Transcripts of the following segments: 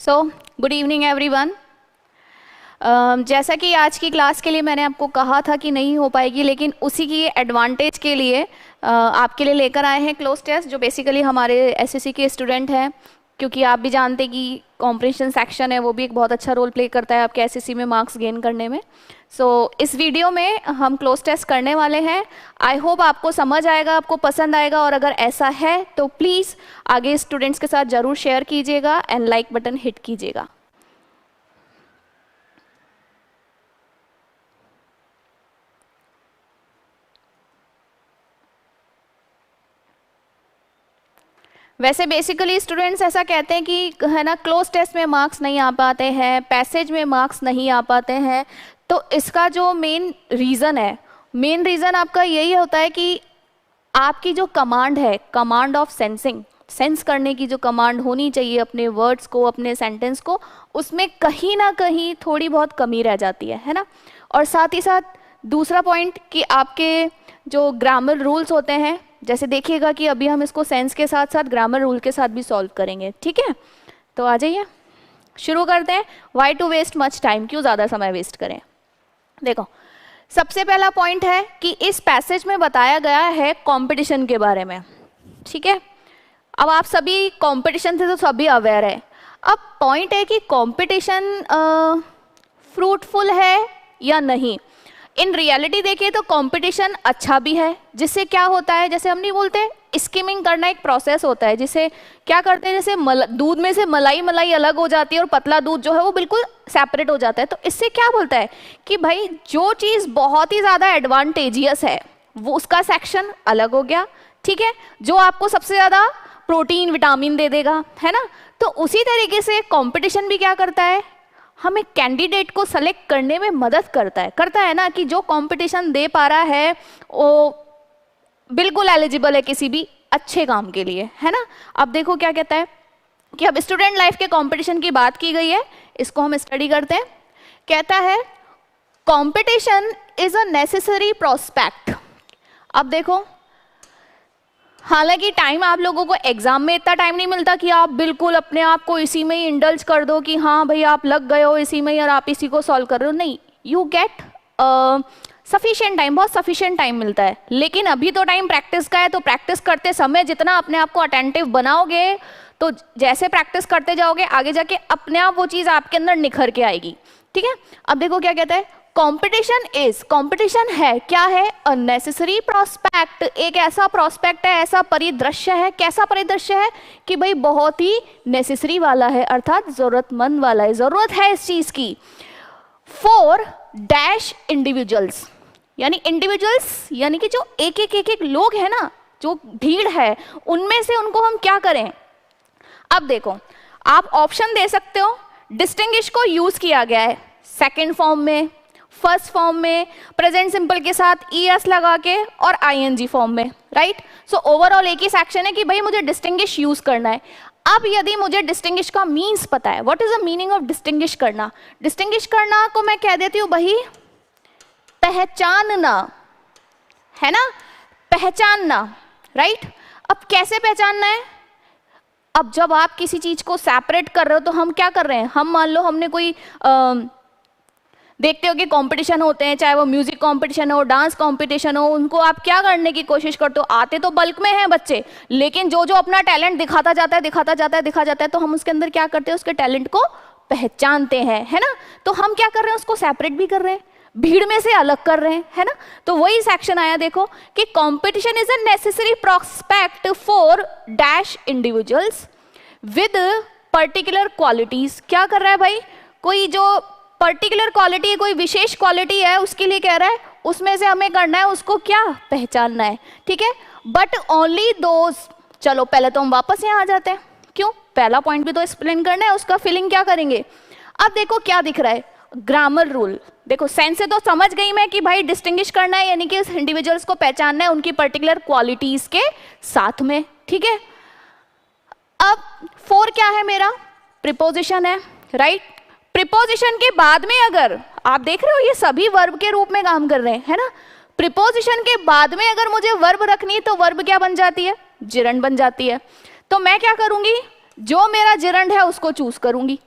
So good evening everyone. जैसा कि आज की क्लास के लिए मैंने आपको कहा था कि नहीं हो पाएगी, लेकिन उसी की एडवांटेज के लिए आपके लिए लेकर आए हैं क्लोज टेस्ट, जो बेसिकली हमारे एसएससी के स्टूडेंट हैं, क्योंकि आप भी जानते हैं कि कॉम्पिटिशन सेक्शन है वो भी एक बहुत अच्छा रोल प्ले करता है आपके एसएससी में मार्क्स गेन करने में। इस वीडियो में हम क्लोज टेस्ट करने वाले हैं। आई होप आपको समझ आएगा, आपको पसंद आएगा, और अगर ऐसा है तो प्लीज़ आगे स्टूडेंट्स के साथ ज़रूर शेयर कीजिएगा एंड लाइक बटन हिट कीजिएगा। वैसे बेसिकली स्टूडेंट्स ऐसा कहते हैं कि है ना, क्लोज टेस्ट में मार्क्स नहीं आ पाते हैं, पैसेज में मार्क्स नहीं आ पाते हैं। तो इसका जो मेन रीज़न आपका यही होता है कि आपकी जो कमांड है, कमांड ऑफ सेंसिंग, सेंस करने की जो कमांड होनी चाहिए अपने वर्ड्स को, अपने सेंटेंस को, उसमें कहीं ना कहीं थोड़ी बहुत कमी रह जाती है ना। और साथ ही साथ दूसरा पॉइंट कि आपके जो ग्रामर रूल्स होते हैं, जैसे देखिएगा कि अभी हम इसको सेंस के साथ साथ ग्रामर रूल के साथ भी सॉल्व करेंगे, ठीक है। तो आ जाइए, शुरू करते हैं। Why to waste much time, क्यों ज़्यादा समय वेस्ट करें। देखो, सबसे पहला पॉइंट है कि इस पैसेज में बताया गया है कंपटीशन के बारे में, ठीक है। अब आप सभी कंपटीशन से तो सभी अवेयर है। अब पॉइंट है कि कंपटीशन फ्रूटफुल है या नहीं। इन रियलिटी देखिए तो कंपटीशन अच्छा भी है, जिससे क्या होता है, जैसे हम नहीं बोलते स्किमिंग करना एक प्रोसेस होता है, जिसे क्या करते हैं, जैसे दूध में से मलाई अलग हो जाती है और पतला दूध जो है वो बिल्कुल सेपरेट हो जाता है। तो इससे क्या बोलता है कि भाई जो चीज़ बहुत ही ज़्यादा एडवांटेजियस है वो उसका सेक्शन अलग हो गया, ठीक है, जो आपको सबसे ज़्यादा प्रोटीन विटामिन दे देगा, है ना। तो उसी तरीके से कंपटीशन भी क्या करता है, हमें कैंडिडेट को सेलेक्ट करने में मदद करता है ना, कि जो कंपटीशन दे पा रहा है वो बिल्कुल एलिजिबल है किसी भी अच्छे काम के लिए, है ना। अब देखो क्या कहता है कि अब स्टूडेंट लाइफ के कंपटीशन की बात की गई है, इसको हम स्टडी करते हैं। कहता है competition is a necessary prospect. अब देखो, हालांकि टाइम आप लोगों को एग्जाम में इतना टाइम नहीं मिलता कि आप बिल्कुल अपने आप को इसी में ही इंडल्ज कर दो कि हाँ भाई आप लग गए हो इसी में ही और आप इसी को सॉल्व कर रहे हो, नहीं। यू गेट सफिशिएंट टाइम, बहुत सफिशिएंट टाइम मिलता है। लेकिन अभी तो टाइम प्रैक्टिस का है, तो प्रैक्टिस करते समय जितना अपने आप को अटेंटिव बनाओगे, तो जैसे प्रैक्टिस करते जाओगे आगे जाके अपने आप वो चीज़ आपके अंदर निखर के आएगी, ठीक है। अब देखो क्या कहता है, कंपटीशन है, क्या है, अननेसेसरी प्रोस्पेक्ट। एक ऐसा प्रोस्पेक्ट है, ऐसा परिदृश्य है, कैसा परिदृश्य है कि भाई बहुत ही नेसेसरी वाला है, अर्थात जरूरतमंद वाला है, जरूरत है इस चीज की। फॉर डैश इंडिविजुअल्स, यानी कि जो एक लोग हैं ना, जो भीड़ है उनमें से उनको हम क्या करें। अब देखो, आप ऑप्शन दे सकते हो, डिस्टिंग्विश को यूज किया गया है सेकेंड फॉर्म में, फर्स्ट फॉर्म में, प्रेजेंट सिंपल के साथ ईएस लगा के, और आईएनजी फॉर्म में, राइट। सो ओवरऑल एक ही सेक्शन है कि भाई मुझे डिस्टिंग्विश यूज करना है। अब यदि मुझे डिस्टिंग्विश का मीन्स पता है, what is the meaning of distinguish करना, डिस्टिंग्विश करना को मैं कह देती हूँ भाई पहचानना, है ना, पहचानना, राइट। अब कैसे पहचानना है, अब जब आप किसी चीज को सेपरेट कर रहे हो तो हम क्या कर रहे हैं, हम मान लो हमने कोई देखते हो कि कंपटीशन होते हैं, चाहे वो म्यूजिक कंपटीशन हो, डांस कंपटीशन हो, उनको आप क्या करने की कोशिश करते हो, आते तो बल्क में हैं बच्चे, लेकिन जो जो अपना टैलेंट दिखाता जाता है, तो हम उसके अंदर क्या करते हैं, उसके टैलेंट को पहचानते हैं, है ना। तो हम क्या कर रहे हैं, उसको सेपरेट भी कर रहे हैं, भीड़ में से अलग कर रहे हैं, है ना। तो वही सेक्शन आया, देखो कि competition is a necessary prospect for dash individuals with particular qualities. क्या कर रहा है भाई, कोई जो पर्टिकुलर क्वालिटी है, कोई विशेष क्वालिटी है, उसके लिए कह रहा है, उसमें से हमें करना है, उसको क्या पहचानना है, ठीक है। बट ओनली दोज, चलो पहले तो हम वापस यहाँ आ जाते हैं, क्यों, पहला पॉइंट भी तो एक्सप्लेन करना है, उसका फिलिंग क्या करेंगे। अब देखो क्या दिख रहा है, ग्रामर रूल। देखो सेंस से तो समझ गई मैं कि भाई डिस्टिंग्विश करना है, यानी कि उस इंडिविजुअल्स को पहचानना है उनकी पर्टिकुलर क्वालिटीज के साथ में, ठीक है। अब फोर क्या है मेरा, प्रीपोजिशन है, राइट। प्रीपोजिशन के बाद में अगर आप देख रहे हो ये सभी वर्ब के रूप में काम कर रहे हैं, है ना। प्रीपोजिशन के बाद में अगर मुझे वर्ब रखनी है तो वर्ब क्या बन जाती है, जिरंड बन जाती है। तो मैं क्या करूंगी, जो मेरा जिरंड है उसको चूज करूंगी,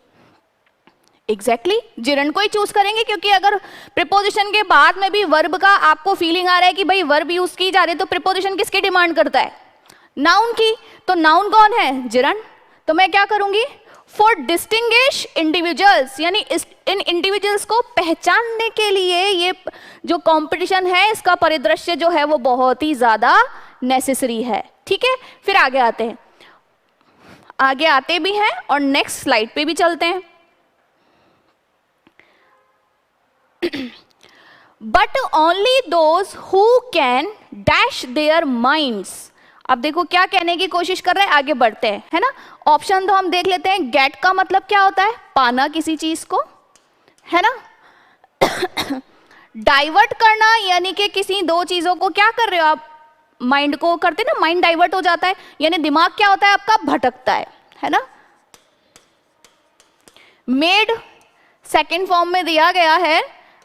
एग्जैक्टली जिरंड को ही चूज करेंगे, क्योंकि अगर प्रिपोजिशन के बाद में भी वर्ब का आपको फीलिंग आ रहा है कि भाई वर्ब यूज की जा रही है, तो प्रिपोजिशन किसकी डिमांड करता है? नाउन की। तो नाउन कौन है? जिरंड। तो मैं क्या करूंगी? फॉर डिस्टिंग्विश इंडिविजुअल्स, यानी इन इंडिविजुअल्स को पहचानने के लिए ये जो कंपटीशन है, इसका परिदृश्य जो है वो बहुत ही ज्यादा नेसेसरी है। ठीक है, फिर आगे आते हैं, आगे आते भी हैं और नेक्स्ट स्लाइड पे भी चलते हैं। But only those who can dash their minds. अब देखो क्या कहने की कोशिश कर रहे हैं, आगे बढ़ते हैं, है ना। ऑप्शन तो हम देख लेते हैं। गेट का मतलब क्या होता है? पाना किसी चीज को, है ना। डाइवर्ट करना, यानी कि किसी दो चीजों को क्या कर रहे हो आप? माइंड को करते ना, माइंड डाइवर्ट हो जाता है, यानी दिमाग क्या होता है आपका? भटकता है ना। मेड सेकंड फॉर्म में दिया गया है।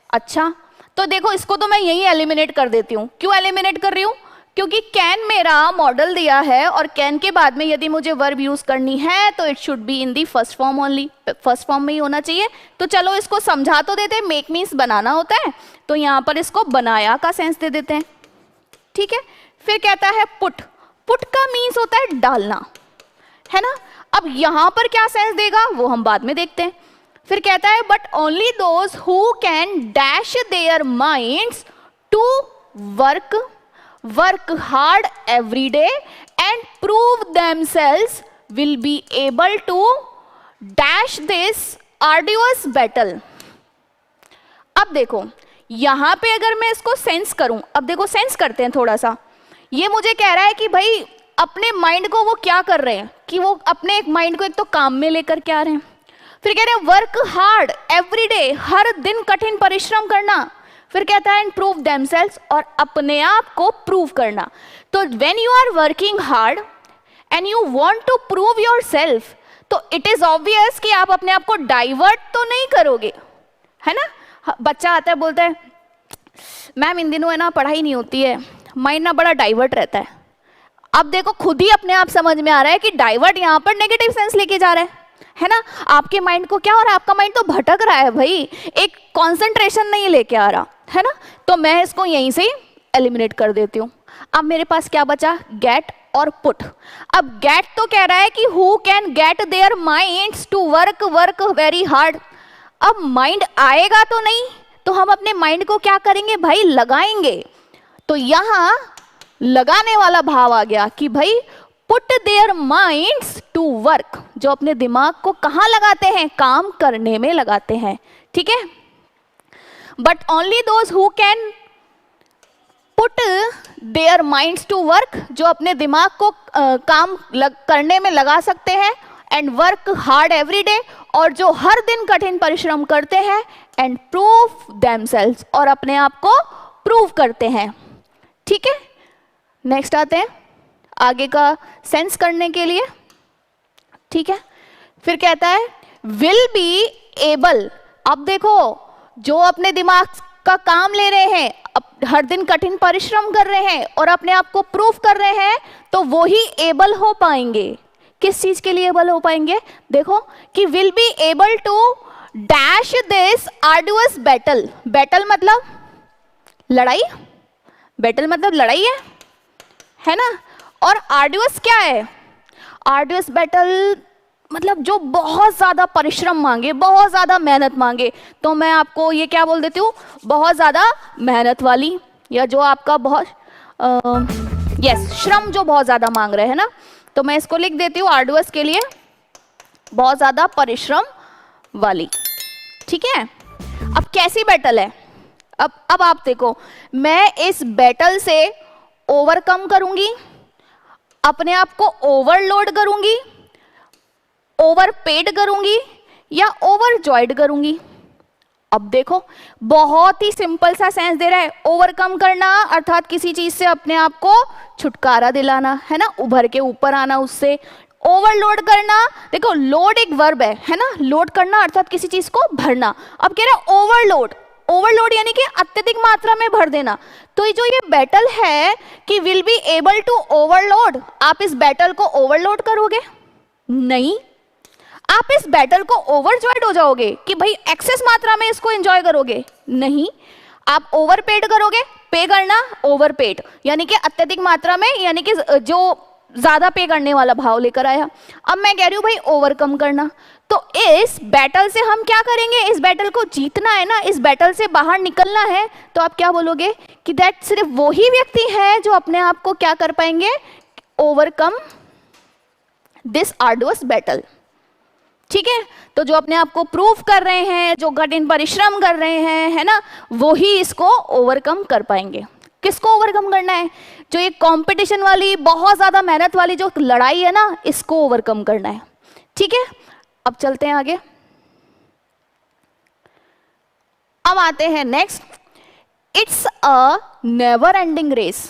अच्छा, तो देखो इसको तो मैं यही एलिमिनेट कर देती हूँ। क्यों एलिमिनेट कर रही हूँ? क्योंकि कैन मेरा मॉडल दिया है और कैन के बाद में यदि मुझे वर्ब यूज करनी है तो it should be in the first form only, first form में ही होना चाहिए। तो चलो इसको समझा तो देते हैं, मेक मीन्स बनाना होता है, तो यहाँ पर इसको बनाया का सेंस दे देते हैं। ठीक है, फिर कहता है पुट। पुट का मीन्स होता है डालना, है ना। अब यहाँ पर क्या सेंस देगा वो हम बाद में देखते हैं। फिर कहता है but only those who can dash their minds to work hard every day and prove themselves will be able to dash this arduous battle. अब देखो यहां पे अगर मैं इसको सेंस करूं, अब देखो सेंस करते हैं थोड़ा सा। ये मुझे कह रहा है कि भाई अपने माइंड को वो क्या कर रहे हैं, कि वो अपने एक माइंड को एक तो काम में लेकर के आ रहे हैं। फिर कह रहे हैं वर्क हार्ड एवरी डे, हर दिन कठिन परिश्रम करना। फिर कहता है प्रूव देमसेल्व्स, और अपने आप को प्रूव करना। तो when you are working hard and you want to prove yourself, तो इट इज ऑब्वियस कि आप अपने आप को डाइवर्ट तो नहीं करोगे, है ना। बच्चा आता है बोलता है मैम इन दिनों है ना पढ़ाई नहीं होती है, माइंड ना बड़ा डाइवर्ट रहता है। अब देखो खुद ही अपने आप समझ में आ रहा है कि डाइवर्ट यहाँ पर नेगेटिव सेंस लेके जा रहा है ना। आपके माइंड को क्या हो रहा है? आपका माइंड तो भटक रहा है भाई, एक कंसंट्रेशन नहीं लेके आ रहा है ना। तो मैं इसको यहीं से ही एलिमिनेट कर देती हूँ। अब मेरे पास क्या बचा? गेट और पुट। अब गेट तो कह रहा है कि who can get their minds to work very hard. अब माइंड आएगा तो नहीं, तो हम अपने माइंड को क्या करेंगे भाई? लगाएंगे। तो यहां लगाने वाला भाव आ गया कि भाई put their minds to work, जो अपने दिमाग को कहां लगाते हैं? काम करने में लगाते हैं। ठीक है, but only those who can put their minds to work, जो अपने दिमाग को काम करने में लगा सकते हैं, and work hard every day, और जो हर दिन कठिन परिश्रम करते हैं, एंड प्रूव देमसेल्व्स, और अपने आप को प्रूव करते हैं। ठीक है, नेक्स्ट आते हैं आगे का सेंस करने के लिए। ठीक है, फिर कहता है विल बी एबल। अब देखो जो अपने दिमाग का काम ले रहे हैं, हर दिन कठिन परिश्रम कर रहे हैं और अपने आप को प्रूव कर रहे हैं, तो वो ही एबल हो पाएंगे। किस चीज के लिए एबल हो पाएंगे? देखो कि will be able to dash this arduous battle. Battle मतलब लड़ाई, बैटल मतलब लड़ाई है ना। और आर्डुअस क्या है? आर्डुअस बैटल मतलब जो बहुत ज्यादा परिश्रम मांगे, बहुत ज्यादा मेहनत मांगे। तो मैं आपको ये क्या बोल देती हूँ? बहुत ज्यादा मेहनत वाली, या जो आपका बहुत यस श्रम जो बहुत ज्यादा मांग रहे हैं ना। तो मैं इसको लिख देती हूँ आर्डुअस के लिए बहुत ज्यादा परिश्रम वाली। ठीक है, अब कैसी बैटल है? अब आप देखो, मैं इस बैटल से ओवरकम करूंगी, अपने आप को ओवरलोड करूंगी, ओवरपेड करूंगी, या ओवरजॉयड करूंगी। अब देखो बहुत ही सिंपल सा सेंस दे रहा है। ओवरकम करना अर्थात किसी चीज से अपने आप को छुटकारा दिलाना, है ना, उभर के ऊपर आना उससे। ओवरलोड करना, देखो लोड एक वर्ब है ना, लोड करना अर्थात किसी चीज को भरना। अब कह रहा है ओवरलोड, ओवरलोड यानी कि अत्यधिक मात्रा में भर देना। तो ये जो ये बैटल है कि will be able to overload, आप इस बैटल को ओवरलोड करोगे? नहीं। आप इस बैटल को ओवरजॉयड हो जाओगे कि भाई एक्सेस मात्रा में इसको एंजॉय करोगे? नहीं, आप ओवरपेड करोगे। पे करना ओवरपेड यानी कि अत्यधिक मात्रा में, यानी कि जो ज्यादा पे करने वाला भाव लेकर आया। अब मैं कह रही हूं भाई ओवरकम करना, तो इस बैटल से हम क्या करेंगे? इस बैटल को जीतना है ना, इस बैटल से बाहर निकलना है, तो आप क्या बोलोगे कि दैट सिर्फ वो ही व्यक्ति है जो अपने आप को क्या कर पाएंगे? Overcome this arduous battle. ठीक है, तो जो अपने आप को प्रूव कर रहे हैं, जो कठिन परिश्रम कर रहे हैं, है ना, वो ही इसको ओवरकम कर पाएंगे। किसको ओवरकम करना है? जो ये कंपटीशन वाली बहुत ज्यादा मेहनत वाली जो लड़ाई है ना, इसको ओवरकम करना है। ठीक है, अब चलते हैं आगे। अब आते हैं next, it's a never ending race.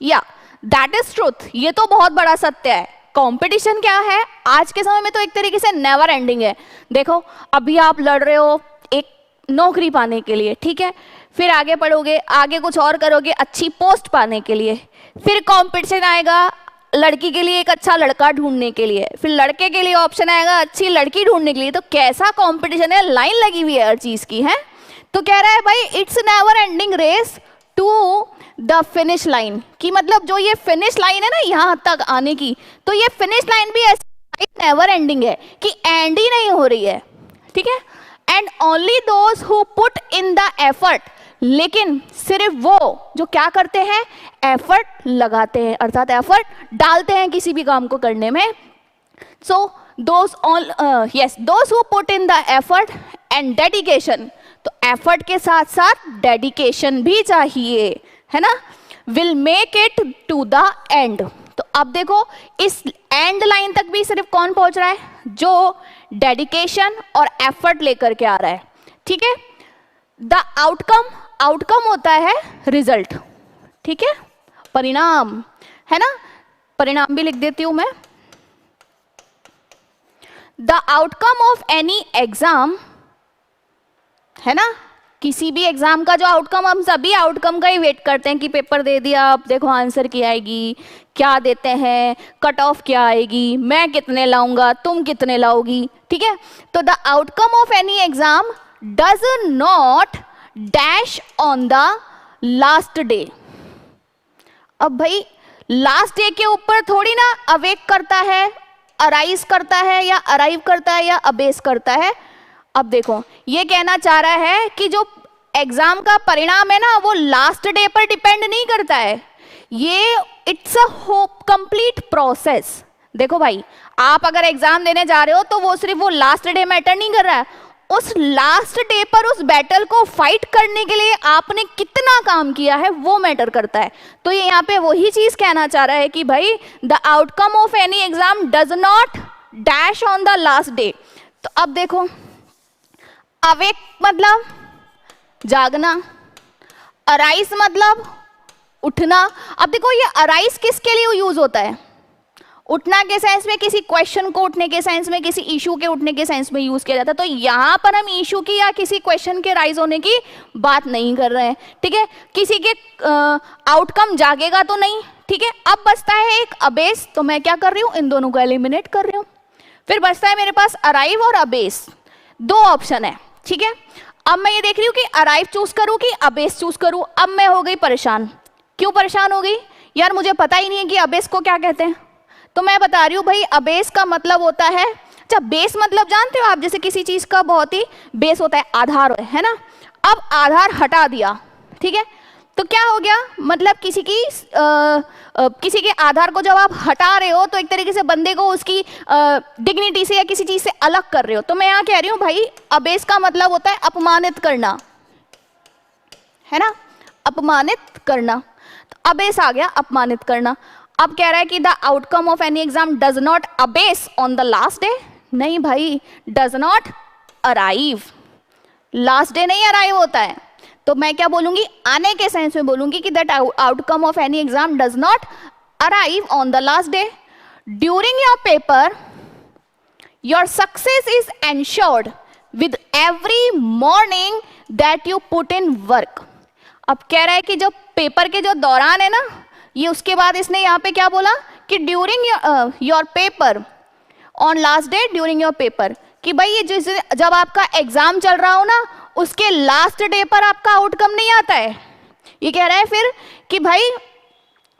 या दैट इज ट्रूथ, ये तो बहुत बड़ा सत्य है। कंपटीशन क्या है आज के समय में? तो एक तरीके से नेवर एंडिंग है। देखो, अभी आप लड़ रहे हो एक नौकरी पाने के लिए, ठीक है, फिर आगे पढ़ोगे, आगे कुछ और करोगे अच्छी पोस्ट पाने के लिए, फिर कंपटीशन आएगा लड़की के लिए एक अच्छा लड़का ढूंढने के लिए, फिर लड़के के लिए ऑप्शन आएगा अच्छी लड़की ढूंढने के लिए। तो कैसा कंपटीशन है, लाइन लगी हुई है हर चीज की, है। तो कह रहा है भाई it's never ending race to the finish line, कि मतलब जो ये फिनिश लाइन है ना यहाँ तक आने की, तो ये फिनिश लाइन भी ऐसी नेवर एंडिंग है कि एंड ही नहीं हो रही है। ठीक है, and only those who put in the effort, लेकिन सिर्फ वो जो क्या करते हैं? एफर्ट लगाते हैं, अर्थात एफर्ट डालते हैं किसी भी काम को करने में। So those who put in the effort and dedication, तो एफर्ट के साथ साथ डेडिकेशन भी चाहिए, है ना, will make it to the end. तो अब देखो इस एंड लाइन तक भी सिर्फ कौन पहुंच रहा है? जो डेडिकेशन और एफर्ट लेकर के आ रहा है। ठीक है, द आउटकम, आउटकम होता है रिजल्ट, ठीक है, परिणाम, है ना, परिणाम भी लिख देती हूं मैं। The outcome of any exam, है ना, किसी भी एग्जाम का जो आउटकम, हम सभी आउटकम का ही वेट करते हैं कि पेपर दे दिया, अब देखो आंसर क्या आएगी, क्या देते हैं, कट ऑफ क्या आएगी, मैं कितने लाऊंगा, तुम कितने लाओगी। ठीक है, तो the outcome of any exam does not dash on the last day. अब भाई लास्ट डे के ऊपर थोड़ी ना अवेक करता है, अराइज करता है, या अराइव करता है, या अबेस करता है। अब देखो ये कहना चाह रहा है कि जो एग्जाम का परिणाम है ना, वो लास्ट डे पर डिपेंड नहीं करता है, ये इट्स अ कंप्लीट प्रोसेस। देखो भाई, आप अगर एग्जाम देने जा रहे हो तो वो सिर्फ वो लास्ट डे मैटर नहीं कर रहा है, उस लास्ट डे पर उस बैटल को फाइट करने के लिए आपने कितना काम किया है वो मैटर करता है। तो ये यहाँ पे वही चीज कहना चाह रहा है कि भाई the outcome of any exam does not dash on the last day. तो अब देखो, अवेक मतलब जागना, अराइज मतलब उठना। अब देखो ये अराइज किसके लिए यूज होता है? उठना के सेंस में, किसी क्वेश्चन को उठने के सेंस में, किसी इशू के उठने के सेंस में यूज किया जाता है। तो यहाँ पर हम इशू की या किसी क्वेश्चन के राइज होने की बात नहीं कर रहे हैं। ठीक है, किसी के आउटकम जागेगा तो नहीं। ठीक है, अब बचता है एक अबेस, तो मैं क्या कर रही हूँ, इन दोनों को एलिमिनेट कर रही हूँ। फिर बचता है मेरे पास अराइव और अबेस, दो ऑप्शन है। ठीक है, अब मैं ये देख रही हूँ कि अराइव चूज करूँ कि अबेस चूज करूँ। अब मैं हो गई परेशान। क्यों परेशान हो गई? यार मुझे पता ही नहीं है कि अबेस को क्या कहते हैं। तो मैं बता रही हूँ भाई, अबेस का मतलब होता है, अच्छा बेस मतलब जानते हो आप, जैसे किसी चीज का बहुत ही बेस होता है, आधार है ना। अब आधार हटा दिया, ठीक है, तो क्या हो गया, मतलब किसी के आधार को जब आप हटा रहे हो तो एक तरीके से बंदे को उसकी डिग्निटी से या किसी चीज से अलग कर रहे हो। तो मैं यहाँ कह रही हूँ भाई, अबेस का मतलब होता है अपमानित करना, है ना, अपमानित करना। तो अबेस आ गया, अपमानित करना। अब कह रहा है कि the outcome of any exam does not abyss on the last day. नहीं भाई, does not arrive, last day नहीं अराइव होता है। तो मैं क्या बोलूंगी, आने के सेंस में बोलूंगी कि that outcome of any exam does not arrive on the last day. During your paper your success is ensured with every morning that you put in work. अब कह रहा है कि जो पेपर के जो दौरान है ना, ये उसके बाद इसने यहाँ पे क्या बोला कि during your paper, on last day during your paper, कि भाई ये जब आपका एग्जाम चल रहा हो ना उसके लास्ट डे पर आपका आउटकम नहीं आता है। ये कह रहा है फिर कि भाई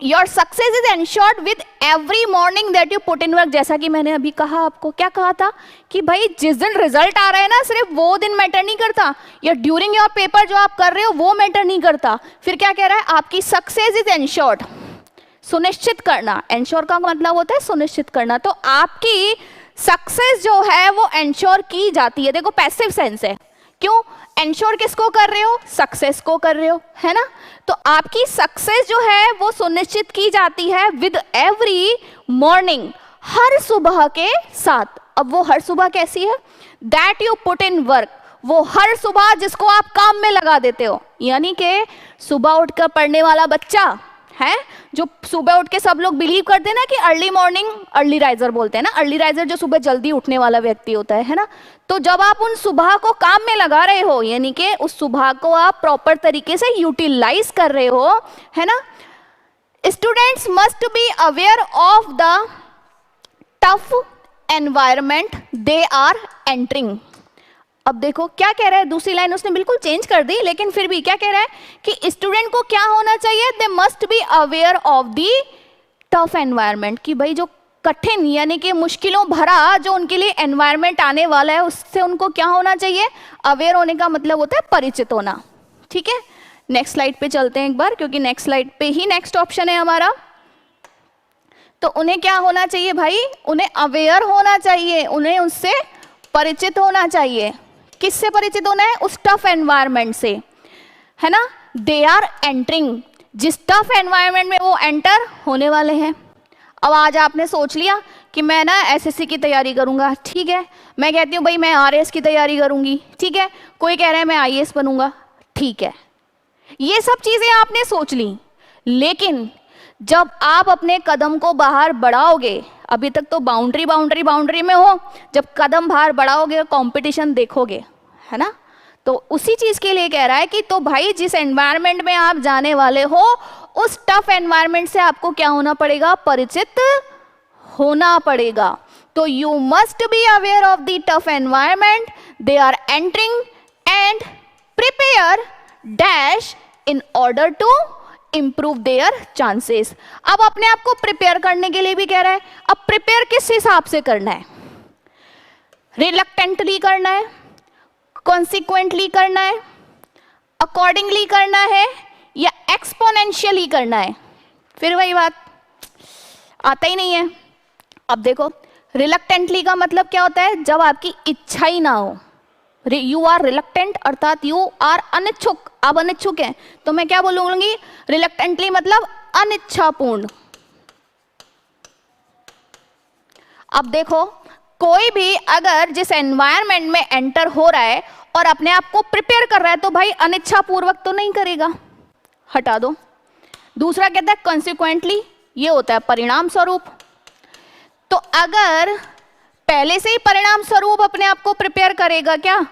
your success is ensured with every morning that you put in work. जैसा कि मैंने अभी कहा, आपको क्या कहा था कि भाई जिस दिन रिजल्ट आ रहा है ना सिर्फ वो दिन मैटर नहीं करता, या ड्यूरिंग योर पेपर जो आप कर रहे हो वो मैटर नहीं करता। फिर क्या कह रहा है, आपकी सक्सेस इज एंश्योर्ड, सुनिश्चित करना। एंश्योर का मतलब होता है सुनिश्चित करना। तो आपकी सक्सेस जो है वो एंश्योर की जाती है। देखो पैसिव सेंस है, क्यों एंश्योर किसको कर रहे हो, सक्सेस को कर रहे हो, है ना। तो आपकी सक्सेस जो है वो सुनिश्चित की जाती है विद एवरी मॉर्निंग, हर सुबह के साथ। अब वो हर सुबह कैसी है, that you put in work, वो हर सुबह जिसको आप काम में लगा देते हो। यानी कि सुबह उठकर पढ़ने वाला बच्चा है, जो सुबह उठ के सब लोग बिलीव करते हैं ना कि अर्ली मॉर्निंग अर्ली राइजर बोलते हैं ना, अर्ली राइजर जो सुबह जल्दी उठने वाला व्यक्ति होता है ना। तो जब आप उन सुबह को काम में लगा रहे हो, यानी कि उस सुबह को आप प्रॉपर तरीके से यूटिलाइज कर रहे हो, है ना। Students must be aware of the tough environment they are entering. अब देखो क्या कह रहा है, दूसरी लाइन उसने बिल्कुल चेंज कर दी, लेकिन फिर भी क्या कह रहा है कि स्टूडेंट को क्या होना चाहिए, they must be aware of the tough environment, कि भाई जो कठिन यानी कि मुश्किलों भरा जो उनके लिए एनवायरनमेंट आने वाला है उससे उनको क्या होना चाहिए, अवेयर होने का मतलब होता है परिचित होना। ठीक है, नेक्स्ट स्लाइड पे चलते हैं एक बार, क्योंकि नेक्स्ट स्लाइड पे ही नेक्स्ट ऑप्शन है हमारा। तो उन्हें क्या होना चाहिए भाई, उन्हें अवेयर होना चाहिए, उन्हें उससे परिचित होना चाहिए। किससे परिचित होना है, उस टफ एनवायरनमेंट से, है ना। दे आर एंटरिंग, जिस टफ एनवायरनमेंट में वो एंटर होने वाले हैं। अब आज आपने सोच लिया कि मैं ना एसएससी की तैयारी करूंगा, ठीक है। मैं कहती हूँ भाई मैं आरएएस की तैयारी करूंगी, ठीक है। कोई कह रहा है मैं आईएएस बनूंगा, ठीक है। ये सब चीजें आपने सोच ली, लेकिन जब आप अपने कदम को बाहर बढ़ाओगे, अभी तक तो बाउंड्री में हो, जब कदम बाहर बढ़ाओगे कंपटीशन देखोगे, है ना। तो उसी चीज के लिए कह रहा है कि तो भाई जिस एनवायरनमेंट में आप जाने वाले हो उस टफ एनवायरनमेंट से आपको क्या होना पड़ेगा, परिचित होना पड़ेगा। तो you must be aware of the tough environment they are entering and prepare dash in order to improve their chances. अब अपने आप को प्रिपेयर करने के लिए भी कह रहा है। अब प्रिपेयर किस हिसाब से करना है, रिलक्टेंटली करना है, कॉन्सिक्वेंटली करना है, अकॉर्डिंगली करना है, या एक्सपोनेंशियली करना है। फिर वही बात, आता ही नहीं है। अब देखो रिलक्टेंटली का मतलब क्या होता है, जब आपकी इच्छा ही ना हो, यू आर रिलक्टेंट अर्थात यू आर अनिच्छुक, आप अनिच्छुक हैं, तो मैं क्या बोलूंगी, रिलक्टेंटली मतलब अनिच्छापूर्ण। अब देखो कोई भी अगर जिस एनवायरनमेंट में एंटर हो रहा है और अपने आप को प्रिपेयर कर रहा है तो भाई अनिच्छापूर्वक तो नहीं करेगा, हटा दो। दूसरा कहता है कॉन्सिक्वेंटली, ये होता है परिणाम स्वरूप। तो अगर पहले से ही परिणाम स्वरूप अपने आप को प्रिपेयर करेगा क्या,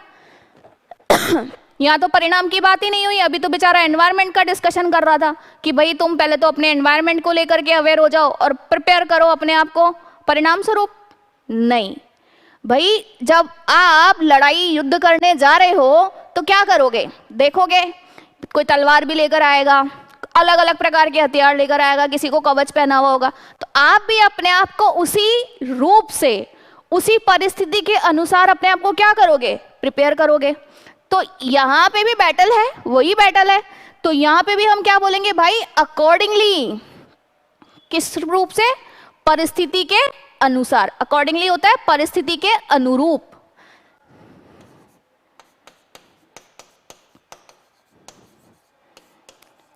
यहाँ तो परिणाम की बात ही नहीं हुई, अभी तो बेचारा एनवायरनमेंट का डिस्कशन कर रहा था कि भाई तुम पहले तो अपने एनवायरनमेंट को लेकर के अवेयर हो जाओ और प्रिपेयर करो अपने आप को परिणाम स्वरूप। नहीं भाई, जब आप लड़ाई युद्ध करने जा रहे हो तो क्या करोगे, देखोगे कोई तलवार भी लेकर आएगा, अलग अलग प्रकार के हथियार लेकर आएगा, किसी को कवच पहना हुआ होगा, तो आप भी अपने आप को उसी रूप से उसी परिस्थिति के अनुसार अपने आप को क्या करोगे, प्रिपेयर करोगे। तो यहाँ पे भी बैटल है, वही बैटल है, तो यहाँ पे भी हम क्या बोलेंगे भाई, अकॉर्डिंगली। किस रूप से, परिस्थिति के अनुसार। अकॉर्डिंगली होता है परिस्थिति के अनुरूप।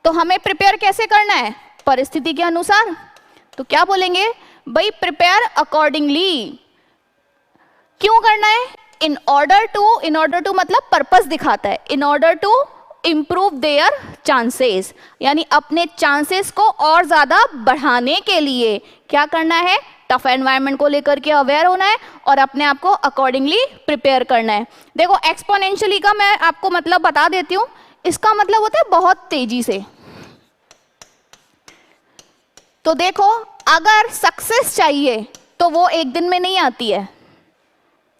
तो हमें प्रिपेयर कैसे करना है, परिस्थिति के अनुसार। तो क्या बोलेंगे भाई, प्रिपेयर अकॉर्डिंगली। क्यों करना है, इन ऑर्डर टू मतलब पर्पस दिखाता है, in order to improve their chances, यानी अपने चांसेस को और ज्यादा बढ़ाने के लिए क्या करना है, टफ एनवायरनमेंट को लेकर के अवेयर होना है और अपने आप को अकॉर्डिंगली प्रिपेयर करना है। देखो एक्सपोनेंशियली का मैं आपको मतलब बता देती हूँ, इसका मतलब होता है बहुत तेजी से। तो देखो अगर सक्सेस चाहिए तो वो एक दिन में नहीं आती है,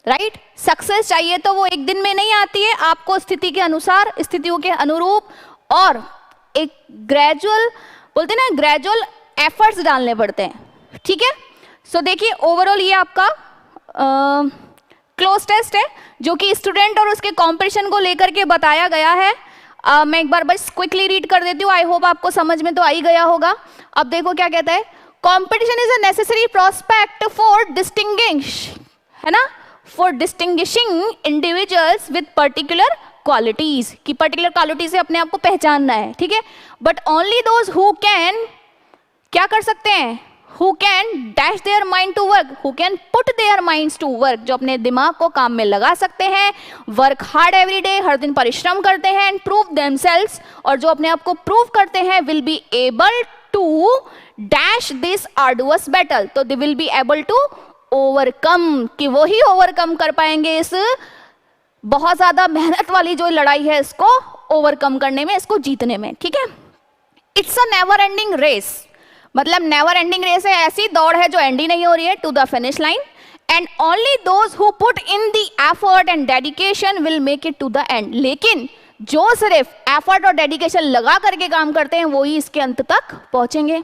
राइट? सक्सेस चाहिए तो वो एक दिन में नहीं आती है, आपको स्थिति के अनुसार, स्थितियों के अनुरूप और एक ग्रेजुअल, बोलते हैं ना, ग्रेजुअल एफर्ट्स डालने पड़ते हैं, ठीक है? सो देखिए ओवरऑल ये आपका क्लोज टेस्ट है जो कि स्टूडेंट और उसके कंपटीशन को लेकर के बताया गया है। मैं एक बार बस क्विकली रीड कर देती हूँ, आई होप आपको समझ में तो आ ही गया होगा। अब देखो क्या कहता है, competition is a necessary prospect for distinguish, है ना, for distinguishing individuals with particular qualities, की पर्टिकुलर क्वालिटी से अपने आप को पहचानना है, ठीक है? But only those who can, क्या कर सकते हैं, who can dash their mind to work, who can put their minds to work, जो अपने दिमाग को काम में लगा सकते हैं, work hard every day, हर दिन परिश्रम करते हैं, and prove themselves, और जो अपने आप को prove करते हैं, will be able to dash this arduous battle, तो they will be able to overcome, कि वो ही overcome कर पाएंगे इस बहुत ज़्यादा मेहनत वाली जो लड़ाई है, इसको overcome करने में, इसको जीतने में, ठीक है? It's a never ending race, मतलब नेवर एंडिंग रेस है, ऐसी दौड़ है जो एंड ही नहीं हो रही है, to the finish line, and only those who put in the effort and dedication will make it to the end, लेकिन जो सिर्फ एफर्ट और डेडिकेशन लगा करके काम करते हैं वो ही इसके अंत तक पहुंचेंगे।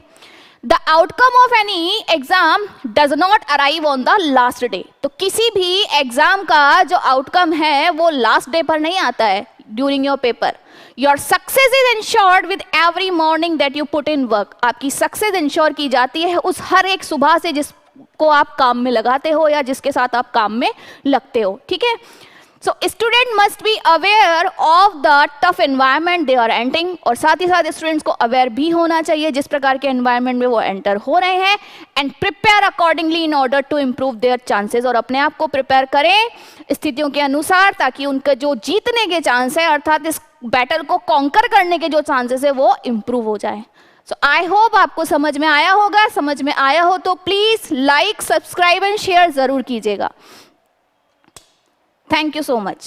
The outcome of any exam does not arrive on the last day, तो किसी भी एग्जाम का जो आउटकम है वो लास्ट डे पर नहीं आता है, during your paper. Your success is ensured with every morning that you put in work, आपकी सक्सेस इंश्योर की जाती है उस हर एक सुबह से जिसको आप काम में लगाते हो या जिसके साथ आप काम में लगते हो, ठीक है? So student must be aware of the tough environment they are entering, और साथ ही साथ स्टूडेंट्स को अवेयर भी होना चाहिए जिस प्रकार के एनवायरनमेंट में वो एंटर हो रहे हैं, and prepare accordingly in order to improve their chances, और अपने आप को प्रिपेयर करें स्थितियों के अनुसार ताकि उनके जो जीतने के चांस है, अर्थात इस बैटल को कॉन्कर करने के जो चांसेस है वो इम्प्रूव हो जाए। सो आई होप आपको समझ में आया होगा, समझ में आया हो तो please like, subscribe and share जरूर कीजिएगा। Thank you so much.